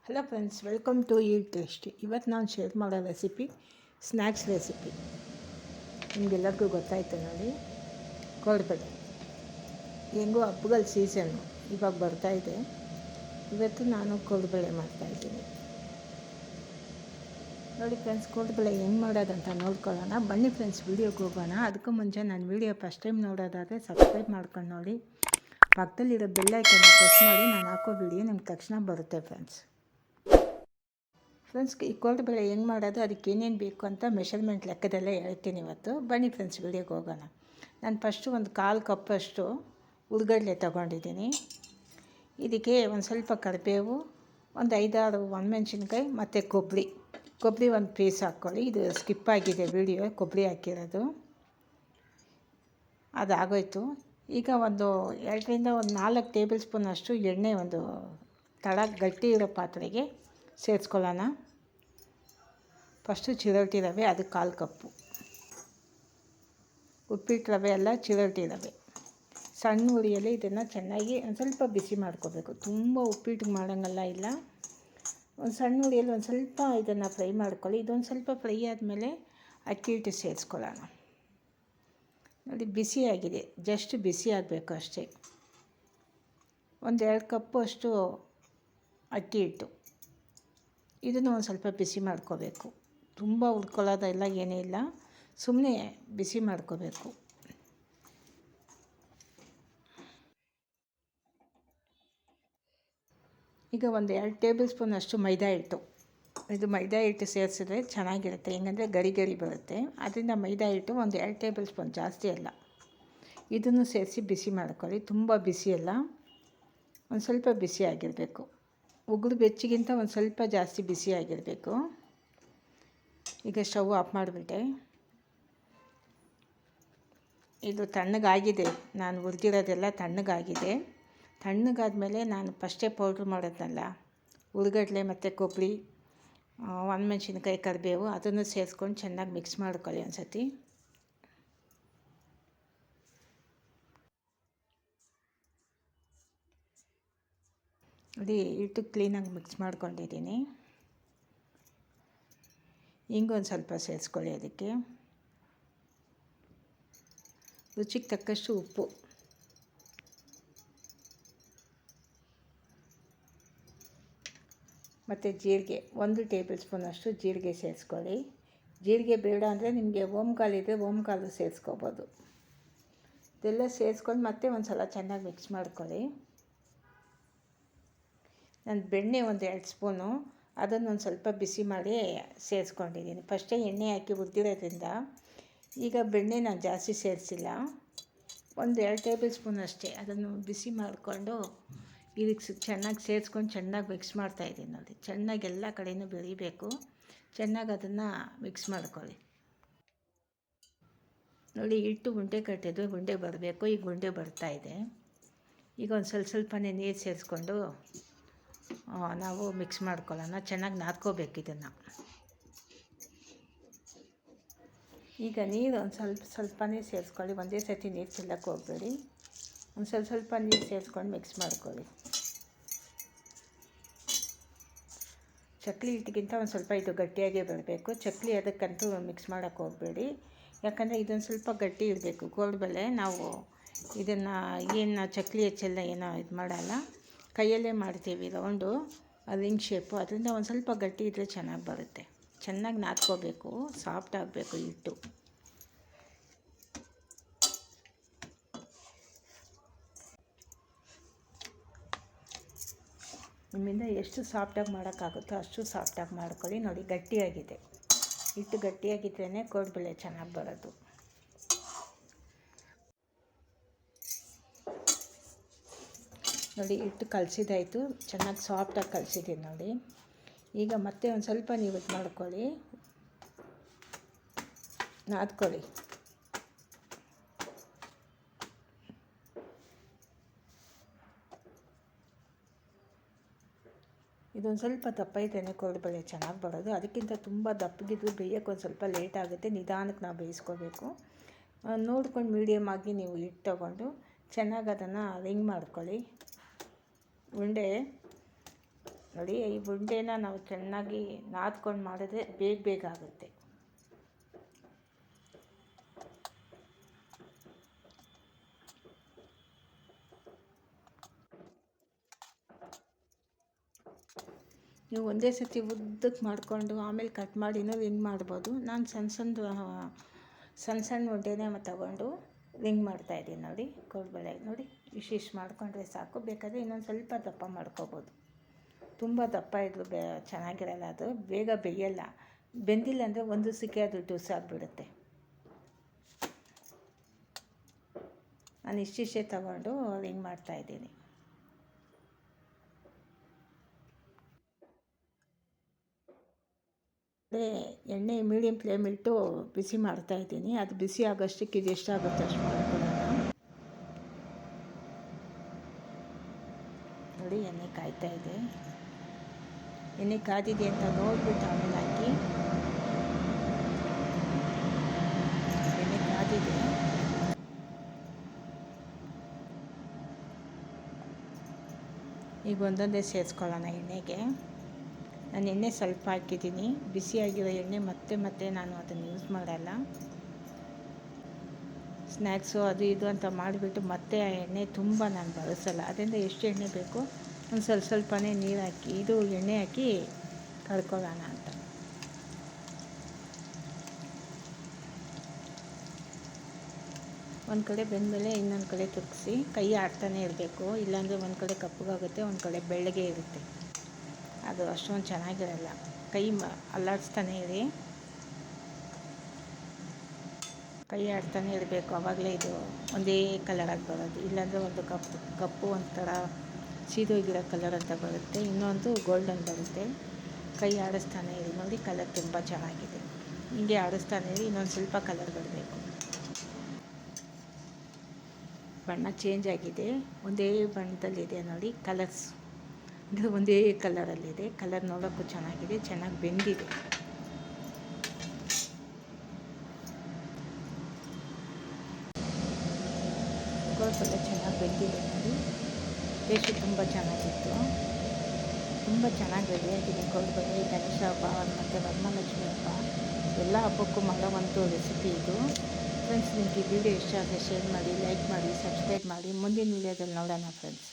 Hello friends, welcome to eat tasty. ಇವತ್ತು ನಾನು share ಮಾಡೋ ರೆಸಿಪಿ ಸ್ನ್ಯಾಕ್ಸ್ ರೆಸಿಪಿ. ನಿಮಗೆಲ್ಲರಿಗೂ ಗೊತ್ತಾಯ್ತು ನೋಡಿ, ಕೋಡ್ಬಳೆ. ಹೆಂಗೂ ಹಬ್ಬಗಳ ಸೀಸನ್ನು ಇವಾಗ ಬರ್ತಾಯಿದೆ. ಇವತ್ತು ನಾನು ಕೋಡ್ಬಳೆ ಮಾಡ್ತಾಯಿದ್ದೀನಿ ನೋಡಿ ಫ್ರೆಂಡ್ಸ್. ಕೋಡ್ಬಳೆ ಹೆಂಗೆ ಮಾಡೋದಂತ ನೋಡ್ಕೊಳ್ಳೋಣ ಬನ್ನಿ ಫ್ರೆಂಡ್ಸ್. ವೀಡಿಯೋಗೆ ಹೋಗೋಣ. ಅದಕ್ಕೂ ಮುಂಚೆ ನಾನು ವೀಡಿಯೋ ಫಸ್ಟ್ ಟೈಮ್ ನೋಡೋದಾದರೆ ಸಬ್ಸ್ಕ್ರೈಬ್ ಮಾಡ್ಕೊಂಡು ನೋಡಿ, ಪಕ್ಕದಲ್ಲಿರೋ ಬೆಲ್ ಐಕನ್ನ ಪ್ರೆಸ್ ಮಾಡಿ. ನಾನು ಹಾಕೋ ವೀಡಿಯೋ ನಿಮ್ಗೆ ತಕ್ಷಣ ಬರುತ್ತೆ ಫ್ರೆಂಡ್ಸ್. ಈ ಕೋಡ್ಬಳೆ ಹೆಂಗೆ ಮಾಡೋದು, ಅದಕ್ಕೆ ಏನೇನು ಬೇಕು ಅಂತ ಮೆಷರ್ಮೆಂಟ್ ಲೆಕ್ಕದಲ್ಲೇ ಹೇಳ್ತೀನಿ ಇವತ್ತು. ಬನ್ನಿ ಫ್ರೆಂಡ್ಸ್, ವಿಡಿಯೋಗೆ ಹೋಗೋಣ. ನಾನು ಫಸ್ಟು ಒಂದು 1/4 ಕಪ್ಪಷ್ಟು ಹುರ್ಗಡ್ಲೆ ತೊಗೊಂಡಿದ್ದೀನಿ. ಇದಕ್ಕೆ ಒಂದು ಸ್ವಲ್ಪ ಕರಿಬೇವು, ಒಂದು 5-6 ಒಣಮೆಣ್ಸಿನ್ಕಾಯಿ ಮತ್ತು ಕೊಬ್ಬರಿ ಒಂದು ಪೀಸ್ ಹಾಕ್ಕೊಳ್ಳಿ. ಇದು ಸ್ಕಿಪ್ ಆಗಿದೆ ವೀಡಿಯೋ, ಕೊಬ್ಬರಿ ಹಾಕಿರೋದು. ಅದಾಗೋಯ್ತು. ಈಗ ಒಂದು 2ರಿಂದ 4 ಟೇಬಲ್ ಸ್ಪೂನ್ ಅಷ್ಟು ಎಣ್ಣೆ ಒಂದು ಗಟ್ಟಿ ಇರೋ ಪಾತ್ರೆಗೆ ಸೇರಿಸ್ಕೊಳ್ಳೋಣ. ಫಸ್ಟು ಚಿರೋಟಿ ರವೆ, ಅದಕ್ಕೆ 1/4 ಕಪ್ಪು. ಉಪ್ಪಿಟ್ಟು ರವೆ ಎಲ್ಲ ಚಿರೋಟಿ ರವೆ. ಸಣ್ಣ ಉರಿಯಲ್ಲಿ ಇದನ್ನು ಚೆನ್ನಾಗಿ ಒಂದು ಸ್ವಲ್ಪ ಬಿಸಿ ಮಾಡ್ಕೋಬೇಕು. ತುಂಬ ಉಪ್ಪಿಟ್ಟಿಗೆ ಮಾಡೋಂಗಲ್ಲ, ಇಲ್ಲ, ಒಂದು ಸಣ್ಣ ಉರಿಯಲ್ಲಿ ಒಂದು ಸ್ವಲ್ಪ ಇದನ್ನು ಫ್ರೈ ಮಾಡ್ಕೊಳ್ಳಿ. ಇದೊಂದು ಸ್ವಲ್ಪ ಫ್ರೈ ಆದಮೇಲೆ ಅಕ್ಕಿ ಹಿಟ್ಟು ಸೇರಿಸ್ಕೊಳ್ಳೋಣ. ನೋಡಿ, ಬಿಸಿಯಾಗಿದೆ, ಜಸ್ಟ್ ಬಿಸಿ ಆಗಬೇಕು ಅಷ್ಟೇ. ಒಂದು 2 ಕಪ್ಪು ಅಷ್ಟು ಅಕ್ಕಿ ಹಿಟ್ಟು, ಇದನ್ನು ಒಂದು ಸ್ವಲ್ಪ ಬಿಸಿ ಮಾಡ್ಕೋಬೇಕು. ತುಂಬ ಹುರ್ಕೊಳ್ಳೋದೆಲ್ಲ ಏನೇ ಇಲ್ಲ, ಸುಮ್ಮನೆ ಬಿಸಿ ಮಾಡ್ಕೋಬೇಕು. ಈಗ ಒಂದು 2 ಟೇಬಲ್ ಸ್ಪೂನ್ ಅಷ್ಟು ಮೈದಾ ಹಿಟ್ಟು. ಇದು ಮೈದಾ ಹಿಟ್ಟು ಸೇರಿಸಿದ್ರೆ ಚೆನ್ನಾಗಿರುತ್ತೆ, ಹೆಂಗಂದರೆ ಗರಿ ಬರುತ್ತೆ. ಅದರಿಂದ ಮೈದಾ ಹಿಟ್ಟು ಒಂದು 2 ಟೇಬಲ್ ಸ್ಪೂನ್, ಜಾಸ್ತಿ ಅಲ್ಲ. ಇದನ್ನು ಸೇರಿಸಿ ಬಿಸಿ ಮಾಡ್ಕೊಳ್ಳಿ. ತುಂಬ ಬಿಸಿ ಅಲ್ಲ, ಒಂದು ಸ್ವಲ್ಪ ಬಿಸಿ ಆಗಿರಬೇಕು. ಉಗುರು ಬೆಚ್ಚಗಿಂತ ಒಂದು ಸ್ವಲ್ಪ ಜಾಸ್ತಿ ಬಿಸಿ ಆಗಿರಬೇಕು. ಈಗ ಸ್ಟವ್ ಆಫ್ ಮಾಡಿಬಿಟ್ಟೆ. ಇದು ತಣ್ಣಗಾಗಿದೆ, ನಾನು ಹುರಿದಿರೋದೆಲ್ಲ ತಣ್ಣಗಾಗಿದೆ. ತಣ್ಣಗಾದ್ಮೇಲೆ ನಾನು ಫಸ್ಟೇ ಪೌಡ್ರ್ ಮಾಡೋದ್ನಲ್ಲ, ಹುರ್ಗಡ್ಲೆ ಮತ್ತು ಕೊಬ್ಬರಿ, ಒಣಮೆಣ್ಸಿನ್ಕಾಯಿ, ಕರಿಬೇವು, ಅದನ್ನು ಸೇರಿಸ್ಕೊಂಡು ಚೆನ್ನಾಗಿ ಮಿಕ್ಸ್ ಮಾಡ್ಕೊಳ್ಳಿ ಒಂದು ಸತಿ. ನೋಡಿ, ಹಿಟ್ಟು ಕ್ಲೀನಾಗಿ ಮಿಕ್ಸ್ ಮಾಡ್ಕೊಂಡಿದ್ದೀನಿ. ಹಿಂಗೊಂದು ಸ್ವಲ್ಪ ಸೇರಿಸ್ಕೊಳ್ಳಿ. ಅದಕ್ಕೆ ರುಚಿಗೆ ತಕ್ಕಷ್ಟು ಉಪ್ಪು, ಮತ್ತು ಜೀರಿಗೆ, 1 ಟೇಬಲ್ ಸ್ಪೂನ್ ಅಷ್ಟು ಜೀರಿಗೆ ಸೇರಿಸ್ಕೊಳ್ಳಿ. ಜೀರಿಗೆ ಬೇಡ ಅಂದರೆ ನಿಮಗೆ ಓಂಕಾಳಿದ್ರೆ ಓಂಕಾಳು ಸೇರಿಸ್ಕೋಬೋದು. ಇದೆಲ್ಲ ಸೇರಿಸ್ಕೊಂಡು ಮತ್ತೆ ಒಂದು ಸಲ ಚೆನ್ನಾಗಿ ಮಿಕ್ಸ್ ಮಾಡ್ಕೊಳ್ಳಿ. ನಾನು ಬೆಣ್ಣೆ ಒಂದು 2 ಸ್ಪೂನು, ಅದನ್ನೊಂದು ಸ್ವಲ್ಪ ಬಿಸಿ ಮಾಡಿ ಸೇರಿಸ್ಕೊಂಡಿದ್ದೀನಿ. ಫಸ್ಟೇ ಎಣ್ಣೆ ಹಾಕಿ ಹುರಿದಿರೋದ್ರಿಂದ ಈಗ ಬೆಣ್ಣೆ ನಾನು ಜಾಸ್ತಿ ಸೇರಿಸಿಲ್ಲ, ಒಂದು 2 ಟೇಬಲ್ ಸ್ಪೂನ್ ಅಷ್ಟೇ. ಅದನ್ನು ಬಿಸಿ ಮಾಡಿಕೊಂಡು ಇದಕ್ಕೆ ಚೆನ್ನಾಗಿ ಸೇರಿಸ್ಕೊಂಡು ಚೆನ್ನಾಗಿ ಮಿಕ್ಸ್ ಮಾಡ್ತಾಯಿದ್ದೀನಿ. ನೋಡಿ, ಚೆನ್ನಾಗಿ ಎಲ್ಲ ಕಡೆಯೂ ಬೆಳಿಬೇಕು. ಚೆನ್ನಾಗಿ ಅದನ್ನು ಮಿಕ್ಸ್ ಮಾಡ್ಕೊಳ್ಳಿ. ನೋಡಿ, ಹಿಟ್ಟು ಉಂಡೆ ಕಟ್ಟಿದ್ದು ಉಂಡೆ ಬರಬೇಕು. ಈಗ ಉಂಡೆ ಬರ್ತಾಯಿದೆ. ಈಗ ಒಂದು ಸ್ವಲ್ಪನೇ ನೀರು ಸೇರಿಸ್ಕೊಂಡು ನಾವು ಮಿಕ್ಸ್ ಮಾಡ್ಕೊಳ್ಳೋಣ. ಚೆನ್ನಾಗಿ ನಾದ್ಕೋಬೇಕು ಇದನ್ನು. ಈಗ ನೀರು ಒಂದು ಸ್ವಲ್ಪನೇ ಸೇರಿಸ್ಕೊಳ್ಳಿ. ಒಂದೇ ಸತಿ ನೀರು ಚೆಲ್ಲಕ್ಕೆ ಹೋಗಬೇಡಿ. ಒಂದು ಸ್ವಲ್ಪ ನೀರು ಸೇರಿಸ್ಕೊಂಡು ಮಿಕ್ಸ್ ಮಾಡ್ಕೊಳ್ಳಿ. ಚಕ್ಲಿ ಹಿಟ್ಟಿಗಿಂತ ಒಂದು ಸ್ವಲ್ಪ ಇದು ಗಟ್ಟಿಯಾಗೇ ಬರಬೇಕು. ಚಕ್ಲಿ ಅದಕ್ಕಂತೂ ಮಿಕ್ಸ್ ಮಾಡೋಕ್ಕೆ ಹೋಗಬೇಡಿ, ಯಾಕಂದರೆ ಇದೊಂದು ಸ್ವಲ್ಪ ಗಟ್ಟಿ ಇರಬೇಕು. ಕೋಡ್ಬಳೆ ನಾವು ಇದನ್ನು ಏನು ಚಕ್ಲಿ ಹೆಚ್ಚೆಲ್ಲ ಏನೋ ಇದು ಮಾಡೋಲ್ಲ, ಕೈಯಲ್ಲೇ ಮಾಡ್ತೀವಿ ರೌಂಡು, ರಿಂಗ್ ಶೇಪು. ಅದರಿಂದ ಒಂದು ಸ್ವಲ್ಪ ಗಟ್ಟಿ ಇದ್ದರೆ ಚೆನ್ನಾಗಿ ಬರುತ್ತೆ. ಚೆನ್ನಾಗಿ ನಾದ್ಕೋಬೇಕು, ಸಾಫ್ಟ್ ಆಗಬೇಕು ಹಿಟ್ಟು. ನಿಮ್ಮಿಂದ ಎಷ್ಟು ಸಾಫ್ಟಾಗಿ ಮಾಡೋಕ್ಕಾಗುತ್ತೋ ಅಷ್ಟು ಸಾಫ್ಟಾಗಿ ಮಾಡ್ಕೊಳ್ಳಿ. ನೋಡಿ, ಗಟ್ಟಿಯಾಗಿದೆ. ಹಿಟ್ಟು ಗಟ್ಟಿಯಾಗಿದ್ರೇ ಕೋಡ್ಬಳೆ ಚೆನ್ನಾಗಿ ಬರೋದು. ನೋಡಿ, ಹಿಟ್ಟು ಕಲಸಿದಾಯಿತು, ಚೆನ್ನಾಗಿ ಸಾಫ್ಟಾಗಿ ಕಲಸಿದ್ದೀನಿ ನೋಡಿ. ಈಗ ಮತ್ತೆ ಒಂದು ಸ್ವಲ್ಪ ನೀವು ಇದು ಮಾಡ್ಕೊಳ್ಳಿ, ನಾದ್ಕೊಳ್ಳಿ. ಇದೊಂದು ಸ್ವಲ್ಪ ದಪ್ಪ ಇದ್ರೇ ಕೋಡ್ಬಳೆ ಚೆನ್ನಾಗಿ ಬರೋದು. ಅದಕ್ಕಿಂತ ತುಂಬ ದಪ್ಪಗಿದ್ದು ಬೇಯೋಕ್ಕೆ ಒಂದು ಸ್ವಲ್ಪ ಲೇಟ್ ಆಗುತ್ತೆ. ನಿಧಾನಕ್ಕೆ ನಾವು ಬೇಯಿಸ್ಕೋಬೇಕು. ನೋಡ್ಕೊಂಡು ಮೀಡಿಯಮ್ ಆಗಿ ನೀವು ಹಿಟ್ಟು ತೊಗೊಂಡು ಚೆನ್ನಾಗಿ ಅದನ್ನು ರಿಂಗ್ ಮಾಡ್ಕೊಳ್ಳಿ. ಉಂಡೆ ನೋಡಿ, ಈ ಉಂಡೆನ ನಾವು ಚೆನ್ನಾಗಿ ನಾದ್ಕೊಂಡು ಮಾಡಿದ್ರೆ ಬೇಗ ಬೇಗ ಆಗುತ್ತೆ. ನೀವು ಒಂದೇ ಸತಿ ಉದ್ದಕ್ಕೆ ಮಾಡಿಕೊಂಡು ಆಮೇಲೆ ಕಟ್ ಮಾಡಿನೂ ರಿಂಗ್ ಮಾಡ್ಬೋದು. ನಾನು ಸಣ್ಣ ಸಣ್ಣ ಉಂಡೆನೇ ತಗೊಂಡು ರಿಂಗ್ ಮಾಡ್ತಾಯಿದ್ದೀನಿ. ನೋಡಿ, ಕೋಡ್ಬಳೆ ನೋಡಿ ಇಷ್ಟಿಷ್ಟು ಮಾಡಿಕೊಂಡ್ರೆ ಸಾಕು. ಬೇಕಾದರೆ ಇನ್ನೊಂದು ಸ್ವಲ್ಪ ದಪ್ಪ ಮಾಡ್ಕೋಬೋದು. ತುಂಬ ದಪ್ಪ ಇದ್ರೂ ಚೆನ್ನಾಗಿರಲ್ಲ, ಅದು ಬೇಗ ಬೇಯಲ್ಲ. ಬೆಂದಿಲ್ಲ ಅಂದರೆ ಒಂದು ಸಿಕ್ಕೆ ಅದು ಟುಸಾಗ್ಬಿಡುತ್ತೆ. ನಾನು ಇಷ್ಟಿಷ್ಟೇ ತಗೊಂಡು ರಿಂಗ್ ಮಾಡ್ತಾಯಿದ್ದೀನಿ. ಎಣ್ಣೆ ಮೀಡಿಯಮ್ ಫ್ಲೇಮಿಟ್ಟು ಬಿಸಿ ಮಾಡ್ತಾಯಿದ್ದೀನಿ. ಅದು ಬಿಸಿ ಆಗೋಷ್ಟಕ್ಕೆ ಇದು ಎಷ್ಟಾಗುತ್ತೆ ಅಷ್ಟು ಮಾಡ್ಕೊಳ್ಳೋಣ. ನೋಡಿ, ಎಣ್ಣೆ ಕಾಯ್ತಾ ಇದೆ. ಎಣ್ಣೆ ಕಾದಿದೆ ಅಂತ ನೋಡ್ಬಿಟ್ಟು ಆಮೇಲೆ ಹಾಕಿ. ಎಣ್ಣೆ ಕಾದಿದೆ. ಈಗ ಒಂದೊಂದೇ ಸೇರಿಸ್ಕೊಳ್ಳೋಣ ಎಣ್ಣೆಗೆ. ನಾನು ಎಣ್ಣೆ ಸ್ವಲ್ಪ ಹಾಕಿದ್ದೀನಿ. ಬಿಸಿಯಾಗಿರೋ ಎಣ್ಣೆ ಮತ್ತೆ ನಾನು ಅದನ್ನು ಯೂಸ್ ಮಾಡಲ್ಲ. ಸ್ನ್ಯಾಕ್ಸು ಅದು ಇದು ಅಂತ ಮಾಡಿಬಿಟ್ಟು ಮತ್ತೆ ಆ ಎಣ್ಣೆ ತುಂಬ ನಾನು ಬಳಸಲ್ಲ. ಅದರಿಂದ ಎಷ್ಟು ಎಣ್ಣೆ ಬೇಕೋ ಒಂದು ಸ್ವಲ್ಪನೇ ನೀರು ಹಾಕಿ ಇದು ಎಣ್ಣೆ ಹಾಕಿ ಕಳ್ಕೊಳ್ಳೋಣ ಅಂತ. ಒಂದು ಕಡೆ ಬೆಂದಮೇಲೆ ಇನ್ನೊಂದು ಕಡೆ ತಿರುಗಿಸಿ ಕೈ ಆಡ್ತಾನೆ ಇರಬೇಕು. ಇಲ್ಲಾಂದರೆ ಒಂದು ಕಡೆ ಕಪ್ಪಗಾಗುತ್ತೆ, ಒಂದು ಕಡೆ ಬೆಳ್ಳಗೆ ಇರುತ್ತೆ. ಅದು ಅಷ್ಟೊಂದು ಚೆನ್ನಾಗಿರಲ್ಲ. ಕೈ ಅಲ್ಲಾಡಿಸ್ತಾನೆ ಇರಿ, ಕೈ ಆಡ್ತಾನೆ ಇರಬೇಕು. ಆವಾಗಲೇ ಇದು ಒಂದೇ ಕಲರಾಗಿ ಬರೋದು. ಇಲ್ಲಾಂದರೆ ಒಂದು ಕಪ್ಪು ಒಂಥರ ಸೀದೋಗಿರೋ ಕಲರ್ ಅಂತ ಬರುತ್ತೆ, ಇನ್ನೊಂದು ಗೋಲ್ಡನ್ ಬರುತ್ತೆ. ಕೈ ಆಡಿಸ್ತಾನೆ ಇರಿ. ನೋಡಿ, ಕಲರ್ ತುಂಬ ಚೆನ್ನಾಗಿದೆ. ಹೀಗೆ ಆಡಿಸ್ತಾನೆ ಇರಿ, ಇನ್ನೊಂದು ಸ್ವಲ್ಪ ಕಲರ್ ಬರಬೇಕು. ಬಣ್ಣ ಚೇಂಜ್ ಆಗಿದೆ, ಒಂದೇ ಬಣ್ಣದಲ್ಲಿದೆ ನೋಡಿ. ಕಲರ್ಸ್ ಇದು ಒಂದೇ ಕಲರಲ್ಲಿದೆ. ಕಲರ್ ನೋಡೋಕ್ಕೂ ಚೆನ್ನಾಗಿದೆ, ಚೆನ್ನಾಗಿ ಬೆಂದಿದೆ. ಕೋಡ್ಬಳೆ ಚೆನ್ನಾಗಿ ಬೆಂದಿದೆ ನೋಡಿ. ಟೇಸ್ಟು ತುಂಬ ಚೆನ್ನಾಗಿತ್ತು. ತುಂಬ ಚೆನ್ನಾಗಿ ರೆಡಿಯಾಗಿದೆ ಕೋಡ್ಬಳೆ. ಗಣೇಶ ಹಬ್ಬ ಮತ್ತು ವರಮಹಾಲಕ್ಷ್ಮಿ ಹಬ್ಬ ಎಲ್ಲ ಹಬ್ಬಕ್ಕೂ ಮಾಡೋ ಒಂದು ರೆಸಿಪಿ ಇದು. ಫ್ರೆಂಡ್ಸ್, ನಿಮಗೆ ಈ ವಿಡಿಯೋ ಇಷ್ಟ ಆದರೆ ಶೇರ್ ಮಾಡಿ, ಲೈಕ್ ಮಾಡಿ, ಸಬ್ಸ್ಕ್ರೈಬ್ ಮಾಡಿ. ಮುಂದಿನ ವಿಡಿಯೋದಲ್ಲಿ ನೋಡೋಣ ಫ್ರೆಂಡ್ಸ್.